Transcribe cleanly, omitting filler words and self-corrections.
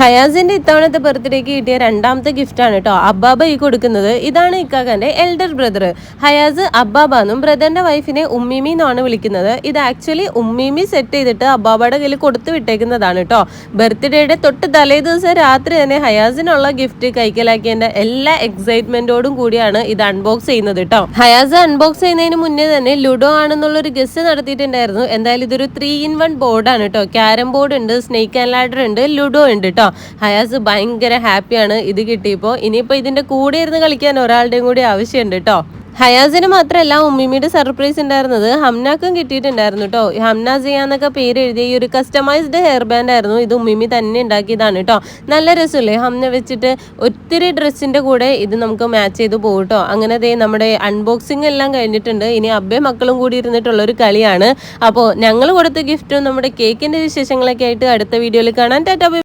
ഹയാസിന്റെ ഇത്തവണത്തെ ബർത്ത്ഡേക്ക് കിട്ടിയ രണ്ടാമത്തെ ഗിഫ്റ്റാണ് കേട്ടോ അബ്ബാബ ഈ കൊടുക്കുന്നത്. ഇതാണ് ഇക്കാക്കന്റെ എൽഡർ ബ്രദർ. ഹയാസ് അബ്ബാബാന്നും ബ്രദറിന്റെ വൈഫിനെ ഉമ്മിമി എന്നാണ് വിളിക്കുന്നത്. ഇത് ആക്ച്വലി ഉമ്മിമി സെറ്റ് ചെയ്തിട്ട് അബ്ബാബയുടെ കയ്യിൽ കൊടുത്തു വിട്ടേക്കുന്നതാണ് കേട്ടോ. ബർത്ത്ഡേയുടെ തൊട്ട് തലേ ദിവസം രാത്രി തന്നെ ഹയാസിനുള്ള ഗിഫ്റ്റ് കൈക്കലാക്കിയതിന്റെ എല്ലാ എക്സൈറ്റ്മെന്റോടും കൂടിയാണ് ഇത് അൺബോക്സ് ചെയ്യുന്നത് കേട്ടോ. ഹയാസ് അൺബോക്സ് ചെയ്യുന്നതിന് മുന്നേ തന്നെ ലുഡോ ആണെന്നുള്ളൊരു ഗസ് നടത്തിയിട്ടുണ്ടായിരുന്നു. എന്തായാലും ഇതൊരു 3-in-1 ബോർഡാണ് കേട്ടോ. ക്യാരം ബോർഡ് ഉണ്ട്, സ്നേക്ക് ആൻഡ് ലാഡർ ഉണ്ട്, ലുഡോ ഉണ്ട് കേട്ടോ. ഹയാസ് ഭയങ്കര ഹാപ്പിയാണ് ഇത് കിട്ടിയപ്പോൾ. ഇനിയിപ്പോൾ ഇതിന്റെ കൂടെ ഇരുന്ന് കളിക്കാൻ ഒരാളുടെയും കൂടി ആവശ്യമുണ്ട് കേട്ടോ. ഹയാസിന് മാത്രമല്ല ഉമ്മിമിയുടെ സർപ്രൈസ് ഉണ്ടായിരുന്നത് ഹംനാക്കും കിട്ടിയിട്ടുണ്ടായിരുന്നു കേട്ടോ. ഹംന ചെയ്യാന്നൊക്കെ പേര് എഴുതിയ ഈ ഒരു കസ്റ്റമൈസ്ഡ് ഹെയർ ബാൻഡ് ആയിരുന്നു. ഇത് ഉമ്മിമി തന്നെ ഉണ്ടാക്കിയതാണ് കേട്ടോ. നല്ല രസമല്ലേ ഹംന വെച്ചിട്ട്. ഒത്തിരി ഡ്രസ്സിന്റെ കൂടെ ഇത് നമുക്ക് മാച്ച് ചെയ്ത് പോകും കേട്ടോ. അങ്ങനെ നമ്മുടെ അൺബോക്സിംഗ് എല്ലാം കഴിഞ്ഞിട്ടുണ്ട്. ഇനി അബ്ബയും മക്കളും കൂടി ഇരുന്നിട്ടുള്ള ഒരു കളിയാണ്. അപ്പോൾ ഞങ്ങൾ കൊടുത്ത ഗിഫ്റ്റും നമ്മുടെ കേക്കിന്റെ വിശേഷങ്ങളൊക്കെ ആയിട്ട് അടുത്ത വീഡിയോയിൽ കാണാൻ. ടാറ്റാ.